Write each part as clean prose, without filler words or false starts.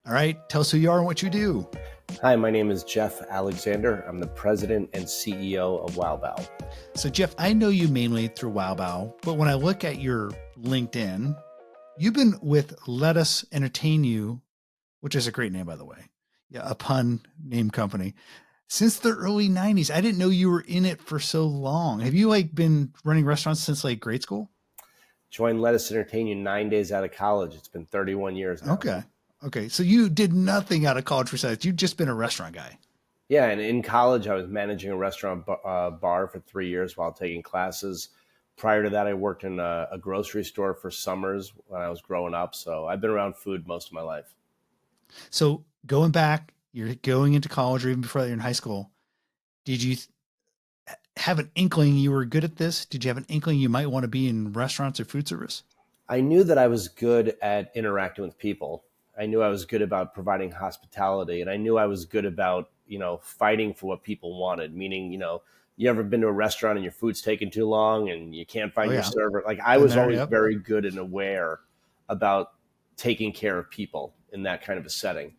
All right, tell us who you are and what you do. Hi, my name is Geoff Alexander. I'm the president and CEO of WowBow. So, Geoff, I know you mainly through WowBow, but when I look at your LinkedIn, you've been with Let Us Entertain You, which is a great name, by the way. Yeah, a pun name company. Since the early 90s. I didn't know you were in it for so long. Have you been running restaurants since grade school? Joined Let Us Entertain You 9 days out of college. It's been 31 years now. Okay. Okay. So you did nothing out of college besides you've just been a restaurant guy. Yeah, and in college, I was managing a restaurant bar for 3 years while taking classes. Prior to that, I worked in a grocery store for summers when I was growing up. So I've been around food most of my life. So going back, you're going into college or even before that you're in high school. Did you have an inkling you were good at this? Did you have an inkling you might want to be in restaurants or food service? I knew that I was good at interacting with people. I knew I was good about providing hospitality, and I knew I was good about, fighting for what people wanted. Meaning, you ever been to a restaurant and your food's taking too long and you can't Oh find your yeah. server? Like I Been was there. always Yep. very good and aware about taking care of people in that kind of a setting.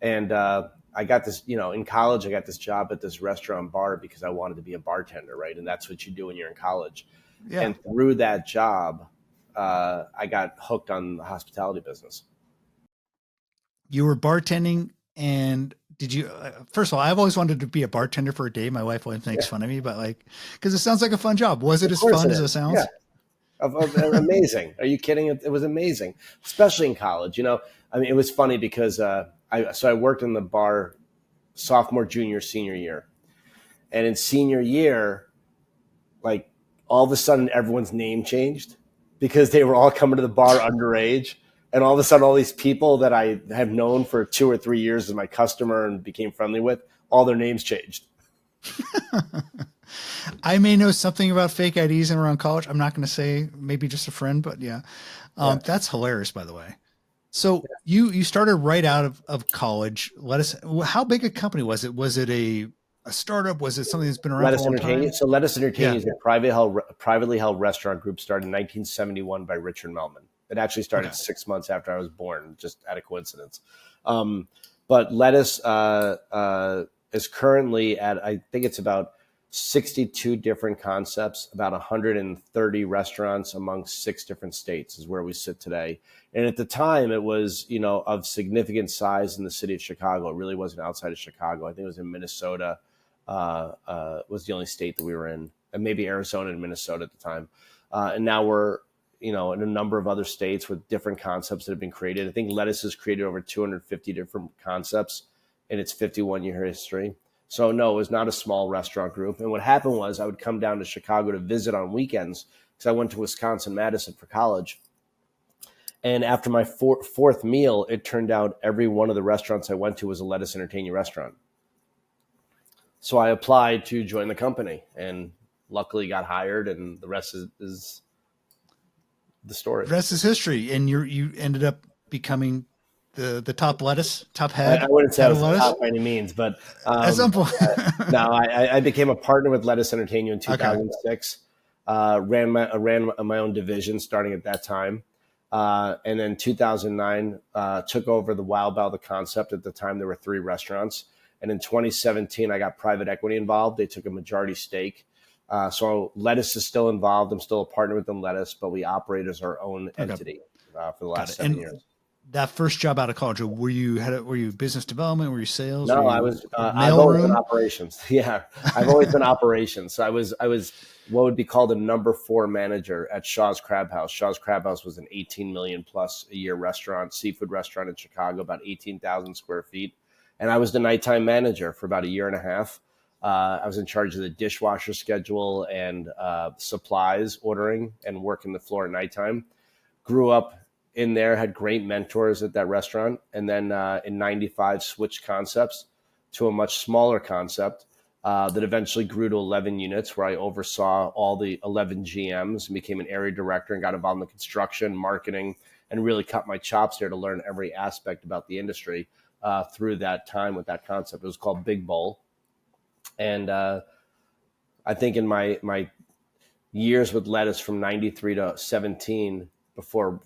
And I got this, in college, I got this job at this restaurant bar because I wanted to be a bartender, right? And that's what you do when you're in college. Yeah. And through that job, I got hooked on the hospitality business. You were bartending and did you first of all, I've always wanted to be a bartender for a day. My wife always makes Yeah, fun of me, but because it sounds like a fun job. Was it of as course fun it as it is. Yeah, sounds? amazing. Are you kidding? It was amazing, especially in college. I mean, it was funny because I worked in the bar sophomore, junior, senior year, and in senior year, like all of a sudden everyone's name changed because they were all coming to the bar underage. And all of a sudden, all these people that I have known for 2 or 3 years as my customer and became friendly with, all their names changed. I may know something about fake IDs and around college. I'm not going to say maybe just a friend, but yeah, Yeah. that's hilarious, by the way. So you started right out of college. How big a company was it? Was it a startup? Was it something that's been around Let for a Us long Entertain You. time? So Let Us Entertain Yeah. You is a privately held restaurant group started in 1971 by Richard Melman. It actually Okay. started 6 months after I was born, just out of coincidence. Um, but Lettuce is currently at, I think it's about 62 different concepts, about 130 restaurants among 6 different states is where we sit today. And at the time, it was, of significant size in the city of Chicago. It really wasn't outside of Chicago. I think it was in Minnesota, was the only state that we were in, and maybe Arizona and Minnesota at the time. And now we're, in a number of other states with different concepts that have been created. I think Lettuce has created over 250 different concepts in its 51-year history. So no, it was not a small restaurant group. And what happened was I would come down to Chicago to visit on weekends because I went to Wisconsin-Madison for college. And after my fourth meal, it turned out every one of the restaurants I went to was a Let Us Entertain You restaurant. So I applied to join the company and luckily got hired, and the rest is the story. The rest is history. And you ended up becoming the top lettuce, top I head, wouldn't say I head of was the top lettuce by any means, but at some point. no, I became a partner with Let Us Entertain You in Okay. 2006. Ran my own division starting at that time. And then 2009, took over the Wild Bow, the concept. At the time, there were 3 restaurants. And in 2017, I got private equity involved. They took a majority stake. So Lettuce is still involved. I'm still a partner with them, Lettuce, but we operate as our own Okay. entity for the Got last it. 7 years. That first job out of college, were you business development? Were you sales? Were No, I you was. I've mail always been room? operations. Yeah, I've always been operations. So I was what would be called a number 4 manager at Shaw's Crab House. Shaw's Crab House was an 18 million plus a year restaurant, seafood restaurant in Chicago, about 18,000 square feet. And I was the nighttime manager for about a year and a half. I was in charge of the dishwasher schedule and supplies ordering and working the floor at nighttime. Grew up in there, had great mentors at that restaurant. And then in 95, switched concepts to a much smaller concept that eventually grew to 11 units, where I oversaw all the 11 GMs and became an area director and got involved in the construction, marketing, and really cut my chops there to learn every aspect about the industry through that time with that concept. It was called Big Bowl. And I think in my years with Lettuce from 93 to 17, before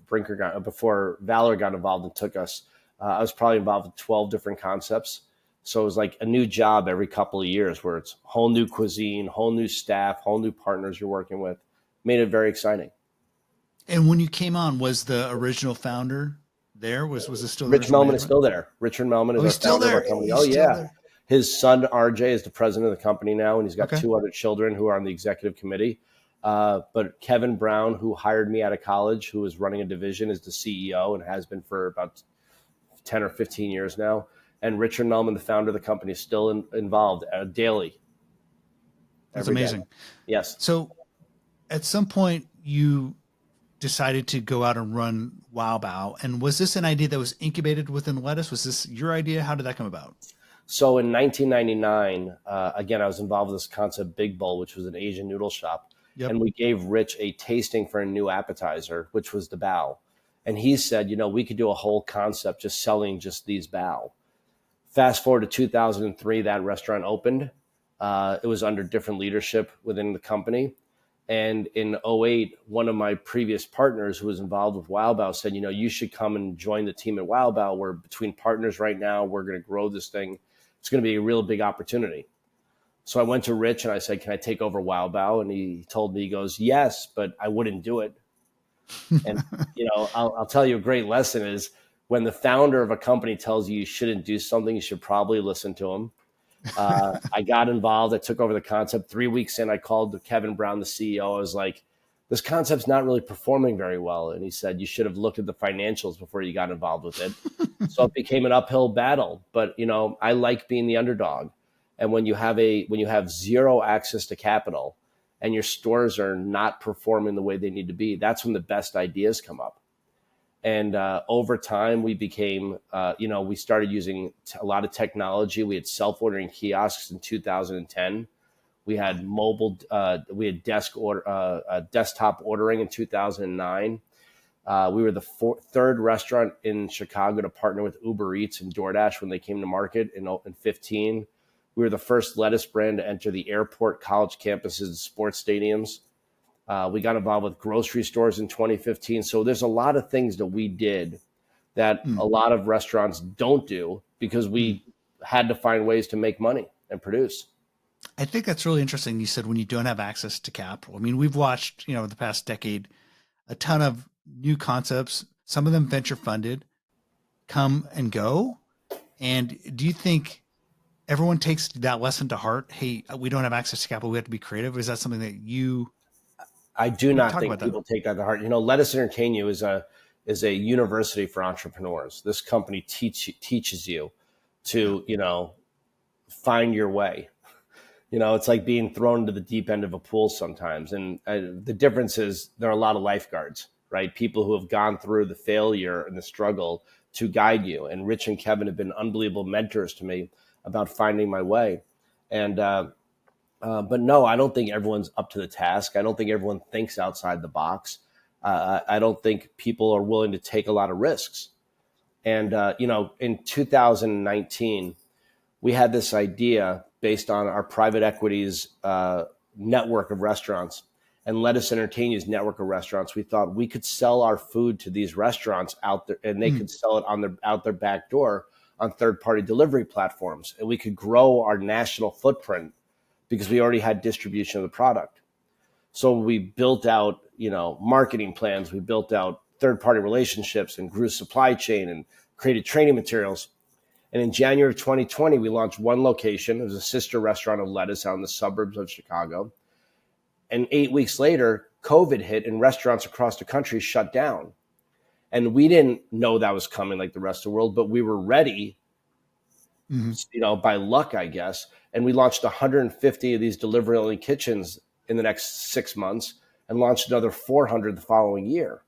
Valor got involved and took us, I was probably involved with 12 different concepts. So it was like a new job every couple of years where it's whole new cuisine, whole new staff, whole new partners you're working with. Made it very exciting. And when you came on, was the original founder there? Was this still the Rich original Melman is management? still there. Richard Melman Oh, is he's our still founder of our there. company. Oh, He's still yeah. there. His son, RJ, is the president of the company now, and he's got Okay. 2 other children who are on the executive committee. But Kevin Brown, who hired me out of college, who is running a division, is the CEO and has been for about 10 or 15 years now. And Richard Melman, the founder of the company, is still involved daily, That's every day. amazing. Yes. So at some point you decided to go out and run Wow Bao. And was this an idea that was incubated within Lettuce? Was this your idea? How did that come about? So in 1999, again, I was involved with this concept, Big Bowl, which was an Asian noodle shop. Yep. And we gave Rich a tasting for a new appetizer, which was the bao. And he said, we could do a whole concept just selling just these bao. Fast forward to 2003, that restaurant opened. It was under different leadership within the company. And in '08, one of my previous partners who was involved with Wow Bao said, you should come and join the team at Wow Bao. We're between partners right now. We're going to grow this thing. It's going to be a real big opportunity. So I went to Rich and I said, can I take over Wow Bao? And he told me, he goes, yes, but I wouldn't do it. And, I'll tell you a great lesson is when the founder of a company tells you you shouldn't do something, you should probably listen to him. I got involved. I took over the concept. 3 weeks in, I called Kevin Brown, the CEO. I was like, this concept's not really performing very well. And he said, you should have looked at the financials before you got involved with it. So it became an uphill battle. But, I like being the underdog. And when you have zero access to capital and your stores are not performing the way they need to be, that's when the best ideas come up. And over time, we became, we started using a lot of technology. We had self-ordering kiosks in 2010. We had we had desktop ordering in 2009. We were the third restaurant in Chicago to partner with Uber Eats and DoorDash when they came to market in 15. We were the first lettuce brand to enter the airport, college campuses, and sports stadiums. We got involved with grocery stores in 2015. So there's a lot of things that we did that Mm, a lot of restaurants don't do because mm. we had to find ways to make money and produce. I think that's really interesting. You said when you don't have access to capital. I mean, we've watched, the past decade, a ton of new concepts, some of them venture funded, come and go. And do you think everyone takes that lesson to heart? Hey, we don't have access to capital. We have to be creative. Is that something that you I do not talk think about that? people take that to heart. Let Us Entertain You is a university for entrepreneurs. This company teaches you Yeah. to find your way. It's like being thrown into the deep end of a pool sometimes. And the difference is there are a lot of lifeguards, right? People who have gone through the failure and the struggle to guide you. And Rich and Kevin have been unbelievable mentors to me about finding my way. And, but no, I don't think everyone's up to the task. I don't think everyone thinks outside the box. I don't think people are willing to take a lot of risks. And, in 2019, we had this idea based on our private equities network of restaurants and Let Us Entertain You's network of restaurants. We thought we could sell our food to these restaurants out there, and they Mm. could sell it on out their back door on third-party delivery platforms, and we could grow our national footprint because we already had distribution of the product. So we built out, marketing plans. We built out third-party relationships and grew supply chain and created training materials. And in January of 2020, we launched one location. It was a sister restaurant of Lettuce out in the suburbs of Chicago. And 8 weeks later, COVID hit and restaurants across the country shut down. And we didn't know that was coming like the rest of the world, but we were ready, Hmm. by luck, I guess. And we launched 150 of these delivery only kitchens in the next 6 months and launched another 400 the following year.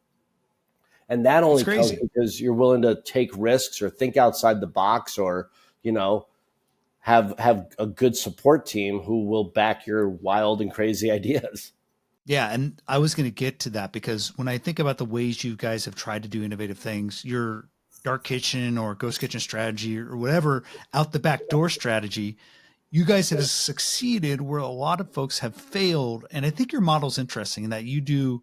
And that That's only comes crazy. because you're willing to take risks or think outside the box or, have a good support team who will back your wild and crazy ideas. Yeah. And I was going to get to that because when I think about the ways you guys have tried to do innovative things, your dark kitchen or ghost kitchen strategy or whatever, out the back door strategy, you guys have succeeded where a lot of folks have failed. And I think your model's interesting in that you do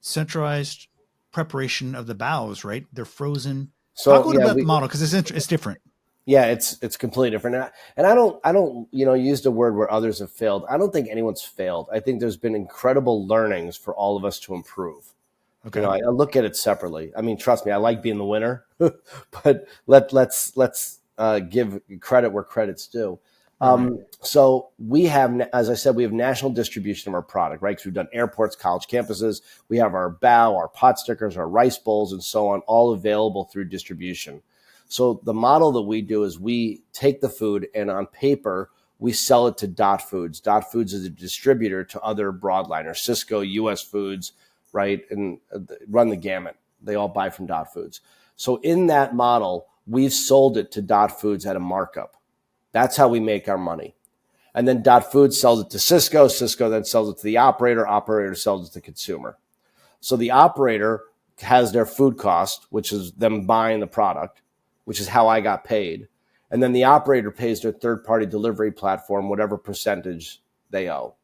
centralized preparation of the bows, right? They're frozen. Talk a So little yeah, bit about the model because it's different. yeah, it's completely different. And I don't use the word where others have failed. I don't think anyone's failed. I think there's been incredible learnings for all of us to improve. Okay. I look at it separately. I mean, trust me, I like being the winner, but let's give credit where credit's due. Right. So we have, as I said, we have national distribution of our product, right? Because we've done airports, college campuses. We have our bow, our pot stickers, our rice bowls, and so on, all available through distribution. So the model that we do is we take the food and on paper, we sell it to Dot Foods. Dot Foods is a distributor to other broadliners, Cisco, US Foods, right? And run the gamut. They all buy from Dot Foods. So in that model, we've sold it to Dot Foods at a markup. That's how we make our money. And then Dot Foods sells it to Cisco. Cisco then sells it to the operator. Operator sells it to the consumer. So the operator has their food cost, which is them buying the product, which is how I got paid. And then the operator pays their third-party delivery platform whatever percentage they owe.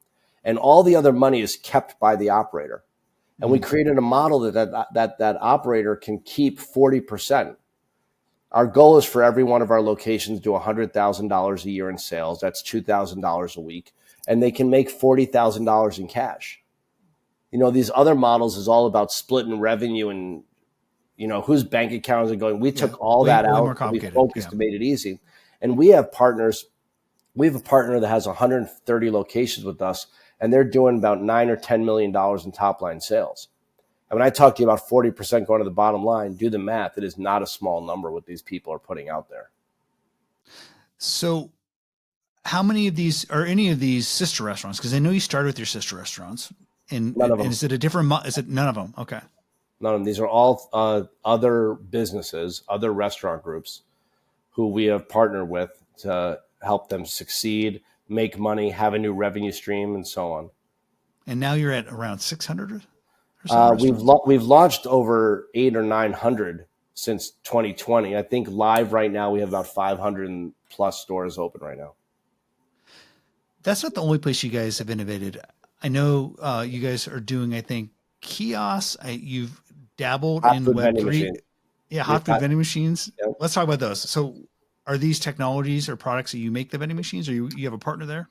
And all the other money is kept by the operator. And we created a model that operator can keep 40%. Our goal is for every one of our locations to do $100,000 a year in sales. That's $2,000 a week. And they can make $40,000 in cash. These other models is all about splitting revenue and, whose bank accounts are going. We took all that way out. more We complicated. focused and made it easy. And we have partners. We have a partner that has 130 locations with us, and they're doing about $9 or $10 million in top line sales. And when I talk to you about 40% going to the bottom line, do the math. It is not a small number what these people are putting out there. So how many of these are any of these sister restaurants? Because I know you started with your sister restaurants. And None of them. is it a different? Is it none of them? Okay. None of them. These are all other businesses, other restaurant groups who we have partnered with to help them succeed, make money, have a new revenue stream, and so on. And now you're at around 600 or so We've launched over 800 or 900 since 2020. I think live right now we have about 500 plus stores open right now. That's not the only place you guys have innovated. I know you guys are doing, I think, kiosks. You've dabbled Hot in food vending Web3. machine. Yeah, hot food vending machines. Yep. Let's talk about those. So are these technologies or products that you make the vending machines, or you have a partner there?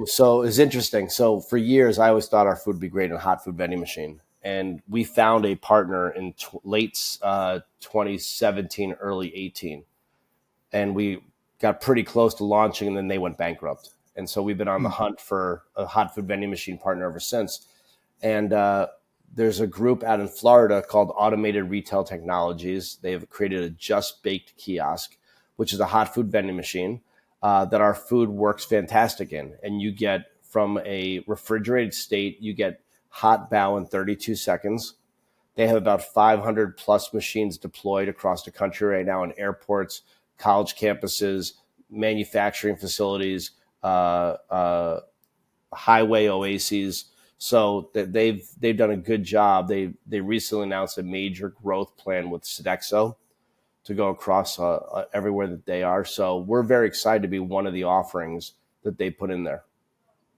So it's interesting. So for years, I always thought our food would be great in a hot food vending machine. And we found a partner in late 2017, early 18. And we got pretty close to launching, and then they went bankrupt. And so we've been on the hunt for a hot food vending machine partner ever since. And there's a group out in Florida called Automated Retail Technologies. They have created a Just Baked kiosk, which is a hot food vending machine that our food works fantastic in. And you get from a refrigerated state, you get hot bow in 32 seconds. They have about 500 plus machines deployed across the country right now in airports, college campuses, manufacturing facilities, highway oases. So they've done a good job. They recently announced a major growth plan with Sodexo to go across everywhere that they are. So we're very excited to be one of the offerings that they put in there.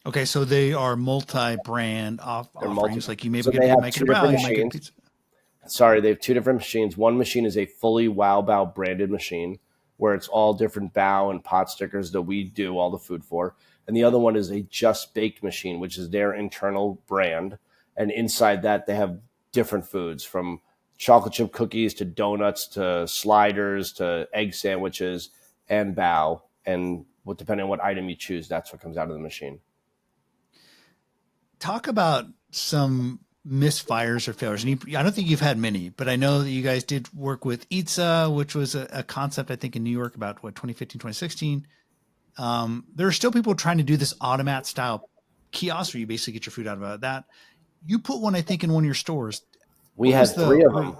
Okay, so they are multi-brand offerings. Like you maybe they have might two get a bow, different you might get machines. pizza. Sorry, they have two different machines. One machine is a fully Wow Bao branded machine where it's all different bow and pot stickers that we do all the food for. And the other one is a Just Baked machine, which is their internal brand. And inside that, they have different foods from chocolate chip cookies to donuts to sliders to egg sandwiches and bao. And depending on what item you choose, that's what comes out of the machine. Talk about some misfires or failures. And I don't think you've had many, but I know that you guys did work with Itza, which was a concept, I think, in New York about 2015, 2016. There are still people trying to do this automat style kiosk where you basically get your food out of that. You put one, I think, in one of your stores. We had three of them.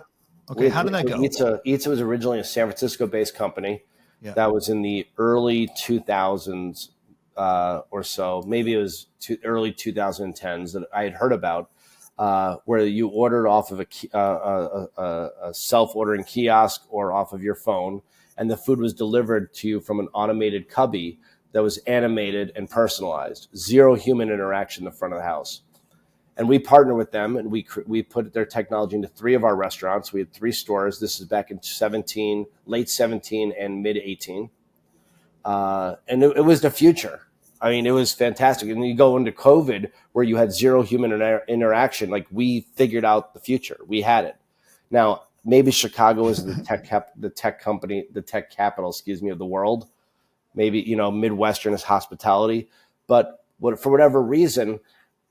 Okay, how did that go? Itza was originally a San Francisco-based company that was in the early 2000s or so. Maybe it was early 2010s that I had heard about, where you ordered off of a self-ordering kiosk or off of your phone, and the food was delivered to you from an automated cubby that was animated and personalized. Zero human interaction in the front of the house. And we partner with them, and we put their technology into 3 of our restaurants. We had 3 stores. This is back in 17, late 17 and mid 18. And it was the future. I mean, it was fantastic. And then you go into COVID where you had zero human interaction. Like, we figured out the future. We had it. Now, maybe Chicago is the tech capital, of the world. Maybe, Midwestern is hospitality. But for whatever reason,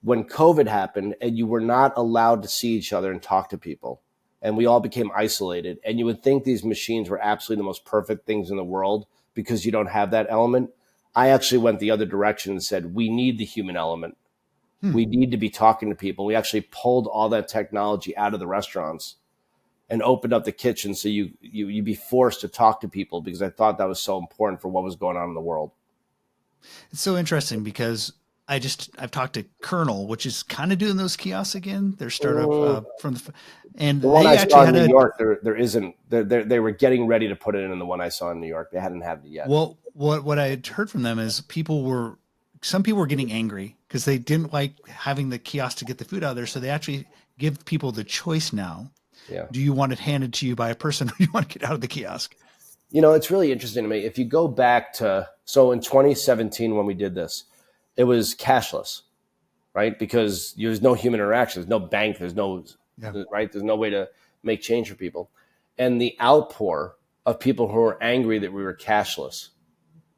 when COVID happened and you were not allowed to see each other and talk to people, and we all became isolated, and you would think these machines were absolutely the most perfect things in the world because you don't have that element. I actually went the other direction and said, we need the human element. We need to be talking to people. We actually pulled all that technology out of the restaurants and opened up the kitchen so you'd be forced to talk to people, because I thought that was so important for what was going on in the world. It's so interesting because I've talked to Colonel, which is kind of doing those kiosks again. Their startup and The one they I actually saw in had New York, there isn't. They were getting ready to put it in the one I saw in New York. They hadn't had it yet. Well, what I had heard from them is some people were getting angry because they didn't like having the kiosk to get the food out of there. So they actually give people the choice now. Yeah. Do you want it handed to you by a person, or do you want to get out of the kiosk? It's really interesting to me. If you go back to, so in 2017, when we did this, it was cashless, right? Because there's no human interaction. There's no bank. There's no, right? There's no way to make change for people. And the outpour of people who were angry that we were cashless.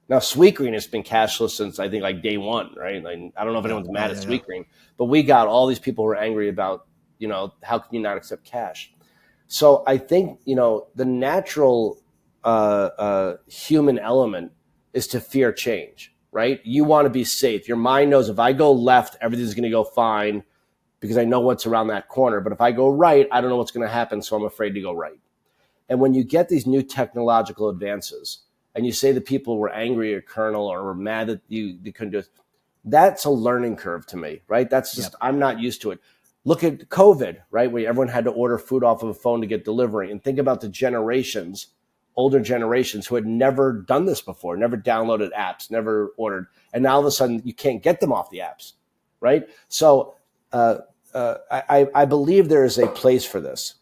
Now, Sweetgreen has been cashless since, I think, like day one, right? Like, I don't know if anyone's mad at Sweetgreen, but we got all these people who were angry about, how can you not accept cash? So I think, the natural human element is to fear change, right? You want to be safe. Your mind knows if I go left, everything's going to go fine because I know what's around that corner. But if I go right, I don't know what's going to happen, so I'm afraid to go right. And when you get these new technological advances and you say that people were angry at Colonel or were mad that you couldn't do it, that's a learning curve to me, right? That's just, I'm not used to it. Look at COVID, right? Where everyone had to order food off of a phone to get delivery. And think about the older generations who had never done this before, never downloaded apps, never ordered. And now all of a sudden you can't get them off the apps, right? So I believe there is a place for this.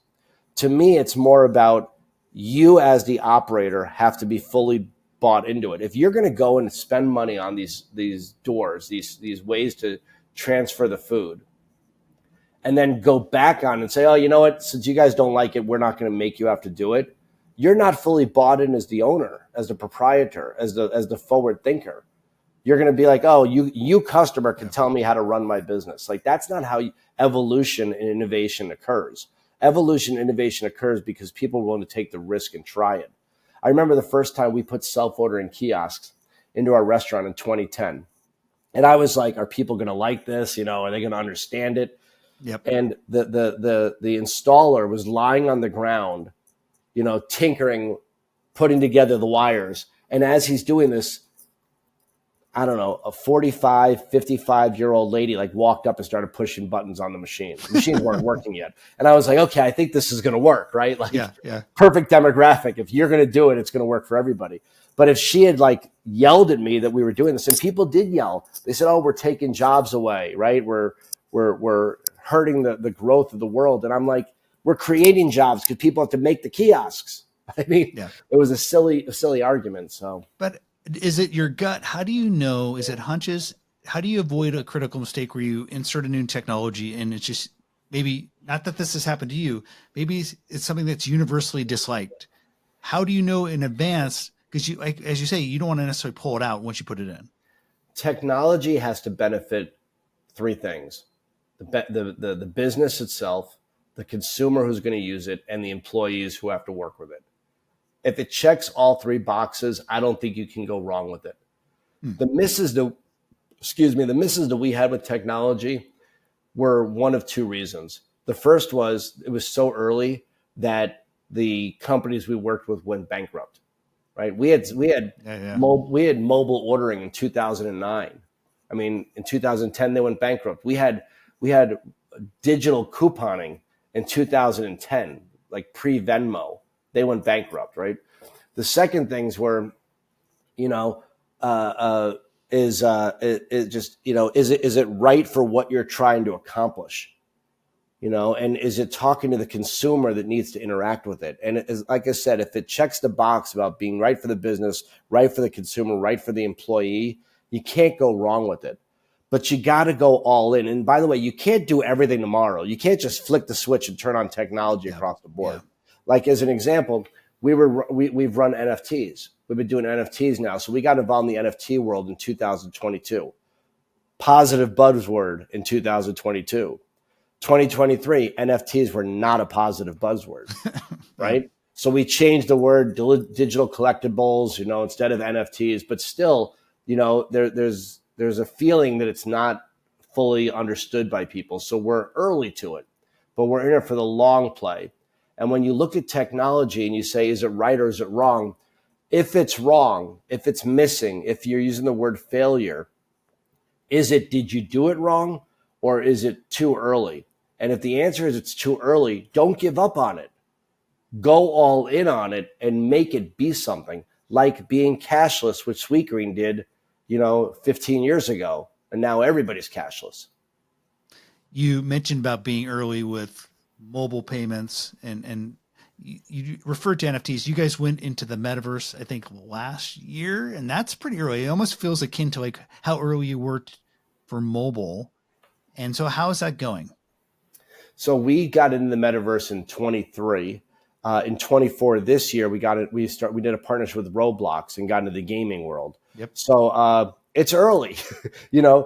To me, it's more about you as the operator have to be fully bought into it. If you're going to go and spend money on these doors, these ways to transfer the food, and then go back on and say, oh, you know what, since you guys don't like it, we're not going to make you have to do it. You're not fully bought in as the owner, as the proprietor, as the forward thinker. You're going to be like, oh, you customer can tell me how to run my business. Like, that's not how evolution and innovation occurs. Evolution and innovation occurs because people are willing to take the risk and try it. I remember the first time we put self-ordering kiosks into our restaurant in 2010. And I was like, are people going to like this? Are they going to understand it? Yep. And the installer was lying on the ground, tinkering, putting together the wires. And as he's doing this, I don't know, a 45, 55-year-old lady walked up and started pushing buttons on the machine. The machines weren't working yet. And I was like, okay, I think this is going to work, right? Perfect demographic. If you're going to do it, it's going to work for everybody. But if she had yelled at me that we were doing this, and people did yell, they said, oh, we're taking jobs away, right? We're hurting the growth of the world. And I'm like, we're creating jobs because people have to make the kiosks. I mean, It was a silly argument. So, but is it your gut? How do you know? Is it hunches? How do you avoid a critical mistake where you insert a new technology and it's just maybe not that this has happened to you? Maybe it's something that's universally disliked. How do you know in advance? Because as you say, you don't want to necessarily pull it out once you put it in. Technology has to benefit 3 things: the business itself, the consumer who's going to use it, and the employees who have to work with it. If it checks all 3 boxes, I don't think you can go wrong with it. The misses that we had with technology were one of 2 reasons. The first was it was so early that the companies we worked with went bankrupt. Right? We had mobile ordering in 2009. I mean, in 2010 they went bankrupt. We had digital couponing in 2010, like pre-Venmo. They went bankrupt, right? The second things were, is just, is it right for what you're trying to accomplish? And is it talking to the consumer that needs to interact with it? And it is, like I said, if it checks the box about being right for the business, right for the consumer, right for the employee, you can't go wrong with it. But you got to go all in. And by the way, you can't do everything tomorrow. You can't just flick the switch and turn on technology Yeah. across the board. Yeah. Like as an example, we've run NFTs. We've been doing NFTs now. So we got involved in the NFT world in 2022. Positive buzzword in 2022. 2023, NFTs were not a positive buzzword, Yeah. right? So we changed the word digital collectibles, instead of NFTs, but still, there's a feeling that it's not fully understood by people. So we're early to it, but we're in it for the long play. And when you look at technology and you say, is it right or is it wrong? If it's wrong, if it's missing, if you're using the word failure, did you do it wrong or is it too early? And if the answer is it's too early, don't give up on it. Go all in on it and make it be something like being cashless, which Sweetgreen did, 15 years ago. And now everybody's cashless. You mentioned about being early with mobile payments and you referred to NFTs. You guys went into the metaverse, I think last year, and that's pretty early. It almost feels akin to like how early you were for mobile. And so how is that going? So we got into the metaverse in 23. In 24 this year, we did a partnership with Roblox and got into the gaming world. Yep. So it's early. The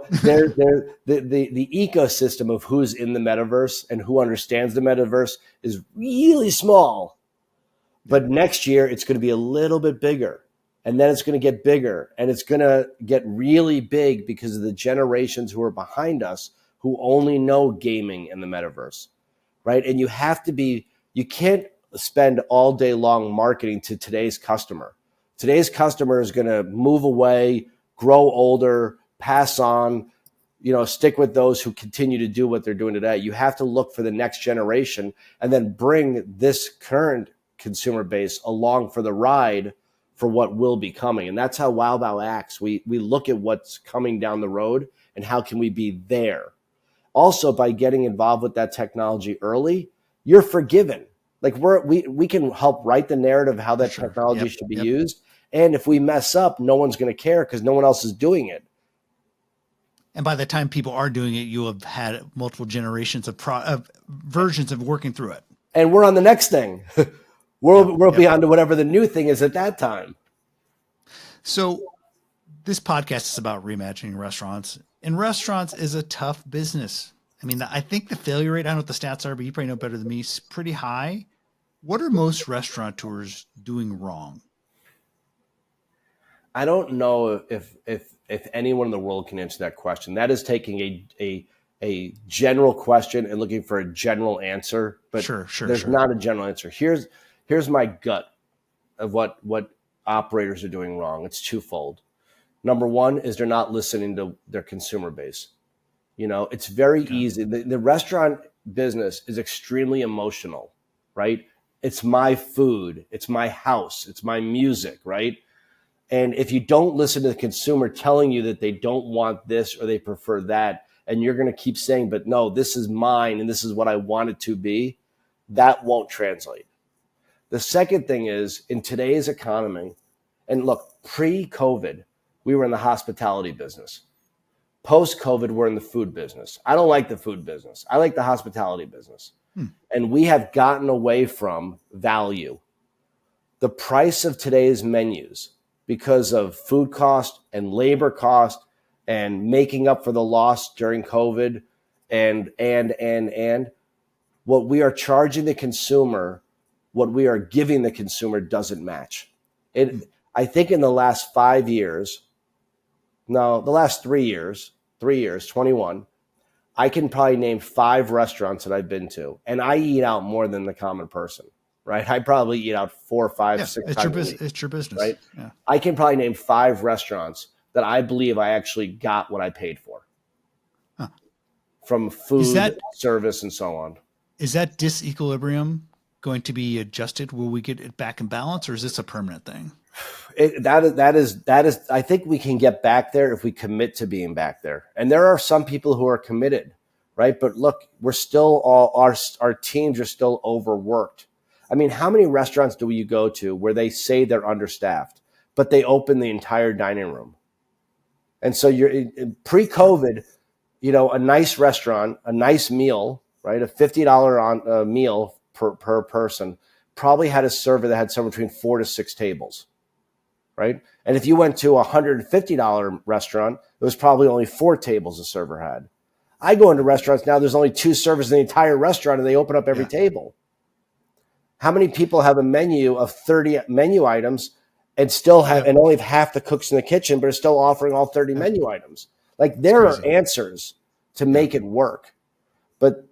ecosystem of who's in the metaverse and who understands the metaverse is really small. But next year, it's going to be a little bit bigger. And then it's going to get bigger. And it's going to get really big because of the generations who are behind us who only know gaming and the metaverse, right? And you can't spend all day long marketing to today's customer. Today's customer is going to move away, grow older, pass on, stick with those who continue to do what they're doing today. You have to look for the next generation and then bring this current consumer base along for the ride for what will be coming. And that's how Wow Bao acts. We look at what's coming down the road and how can we be there. Also, by getting involved with that technology early, you're forgiven. Like we can help write the narrative of how that technology should be used. And if we mess up, no one's going to care because no one else is doing it. And by the time people are doing it, you have had multiple generations of versions of working through it. And we're on the next thing. We'll be on to whatever the new thing is at that time. So this podcast is about reimagining restaurants. And restaurants is a tough business. I mean, I think the failure rate, I don't know what the stats are, but you probably know better than me, is pretty high. What are most restaurateurs doing wrong? I don't know if anyone in the world can answer that question. That is taking a general question and looking for a general answer, but there's not a general answer. Here's my gut of what operators are doing wrong. It's twofold. Number one is they're not listening to their consumer base. It's very easy. The restaurant business is extremely emotional, right? It's my food, it's my house, it's my music, right? And if you don't listen to the consumer telling you that they don't want this or they prefer that, and you're going to keep saying, but no, this is mine and this is what I want it to be, that won't translate. The second thing is in today's economy, and look, pre-COVID, we were in the hospitality business. Post-COVID, we're in the food business. I don't like the food business. I like the hospitality business. And we have gotten away from value. The price of today's menus, because of food cost and labor cost and making up for the loss during COVID and what we are charging the consumer, what we are giving the consumer doesn't match. I think in the last 5 years, no, the last 3 years, 21, I can probably name 5 restaurants that I've been to, and I eat out more than the common person, right? I probably eat out 4, 5, 6 times a week. It's your business, right? Yeah. I can probably name 5 restaurants that I believe I actually got what I paid for, from food, service, and so on. Is that disequilibrium going to be adjusted? Will we get it back in balance, or is this a permanent thing? That is. I think we can get back there if we commit to being back there. And there are some people who are committed, right? But look, we're still our teams are still overworked. I mean, how many restaurants do you go to where they say they're understaffed, but they open the entire dining room? And so you're pre-COVID, a nice restaurant, a nice meal, right? A $50 on meal per person probably had a server that had somewhere between 4 to 6 tables, right? And if you went to a $150 restaurant, it was probably only 4 tables a server had. I go into restaurants now, there's only 2 servers in the entire restaurant and they open up every table. How many people have a menu of 30 menu items and still have, and only have half the cooks in the kitchen, but are still offering all 30 menu items? Like there are answers to make it work, but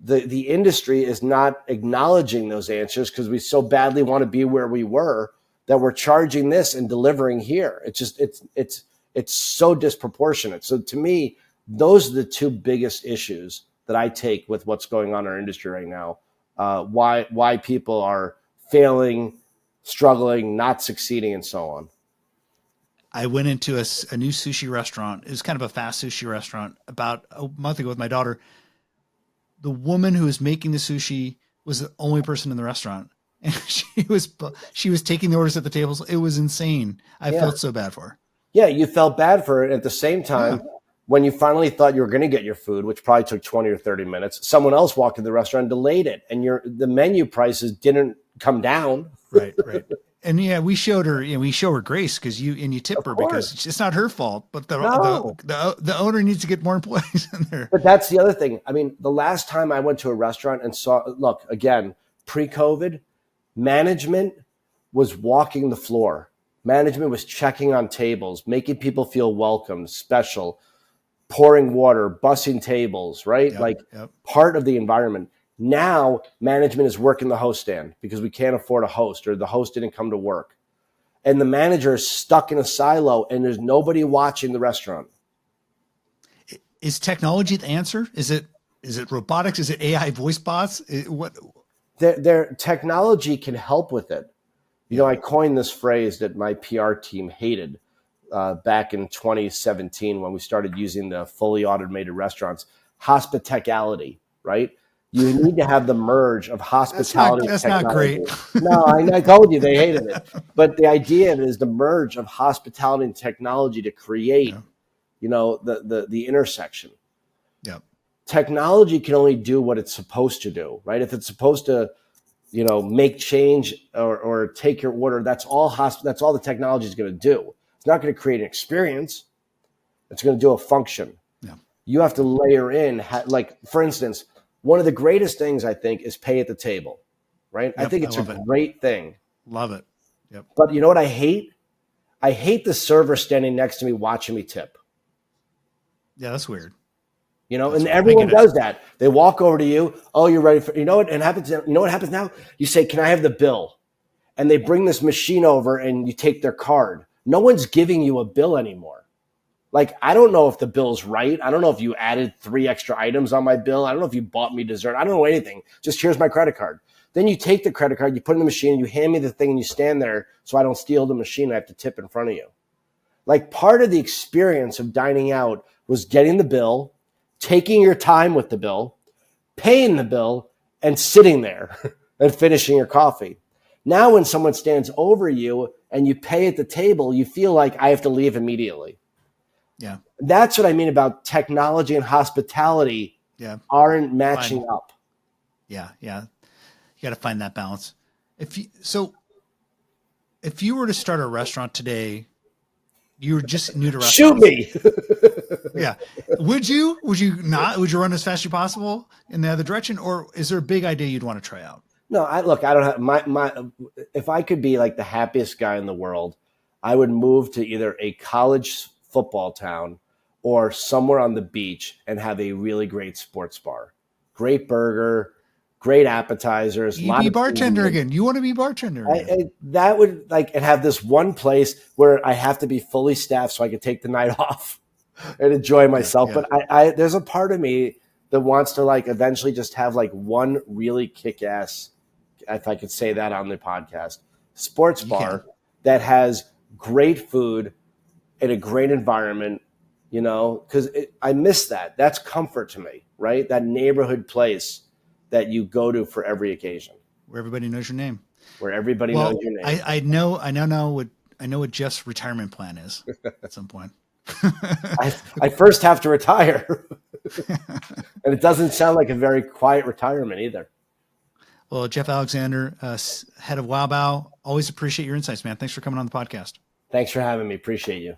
the industry is not acknowledging those answers because we so badly want to be where we were that we're charging this and delivering here. It's just it's so disproportionate. So to me, those are the 2 biggest issues that I take with what's going on in our industry right now. Why people are failing, struggling, not succeeding, and so on. I went into a new sushi restaurant. It was kind of a fast sushi restaurant about a month ago with my daughter. The woman who was making the sushi was the only person in the restaurant. And she was taking the orders at the tables. It was insane. I felt so bad for her. Yeah, you felt bad for it. At the same time, when you finally thought you were going to get your food, which probably took 20 or 30 minutes, someone else walked in the restaurant and delayed it. And the menu prices didn't come down. Right. And we showed her grace because you tip her because it's not her fault, but the owner needs to get more employees in there. But that's the other thing. I mean, the last time I went to a restaurant and look, again, pre-COVID, management was walking the floor. Management was checking on tables, making people feel welcome, special, pouring water, bussing tables, right? Part of the environment. Now management is working the host stand because we can't afford a host or the host didn't come to work. And the manager is stuck in a silo and there's nobody watching the restaurant. Is technology the answer? Is it robotics? Is it AI voice bots? Their technology can help with it. I coined this phrase that my PR team hated back in 2017 when we started using the fully automated restaurants, hospitality, right? You need to have the merge of hospitality and technology. That's not great. No, I told you they hated it. But the idea is the merge of hospitality and technology to create, the intersection. Yeah. Technology can only do what it's supposed to do, right? If it's supposed to, make change or take your order, that's all the technology is going to do. It's not going to create an experience. It's going to do a function. Yeah. You have to layer in, for instance, one of the greatest things I think is pay at the table, right? Yep, I think it's a great thing. Love it. Yep. But you know what I hate? I hate the server standing next to me watching me tip. Yeah, that's weird. And everyone does that. They walk over to you. Oh, you're ready for, what happens now? You say, can I have the bill? And they bring this machine over and you take their card. No one's giving you a bill anymore. Like, I don't know if the bill's right. I don't know if you added 3 extra items on my bill. I don't know if you bought me dessert. I don't know anything. Just here's my credit card. Then you take the credit card, you put it in the machine, and you hand me the thing, and you stand there so I don't steal the machine. I have to tip in front of you. Like, part of the experience of dining out was getting the bill, taking your time with the bill, paying the bill, and sitting there and finishing your coffee. Now, when someone stands over you and you pay at the table, you feel like I have to leave immediately. Yeah. That's what I mean about technology and hospitality aren't matching up. Yeah. You got to find that balance. If you were to start a restaurant today, you were just new to restaurants. Shoot me. Yeah. Would you not? Would you run as fast as possible in the other direction? Or is there a big idea you'd want to try out? No, I don't have my if I could be like the happiest guy in the world, I would move to either a college football town or somewhere on the beach and have a really great sports bar. Great burger, great appetizers. You be bartender again. You want to be bartender again. That would and have this one place where I have to be fully staffed so I could take the night off and enjoy myself. Yeah. But there's a part of me that wants to eventually just have one really kick-ass, if I could say that on the podcast, sports bar that has great food in a great environment, you know, because I miss that. That's comfort to me, right? That neighborhood place that you go to for every occasion, Where everybody knows your name. where everybody knows Well, your name. I know what Jeff's retirement plan is at some point. I first have to retire. And it doesn't sound like a very quiet retirement either. Well, Geoff Alexander, head of Wow Bao, always appreciate your insights, man. Thanks for coming on the podcast. Thanks for having me. Appreciate you.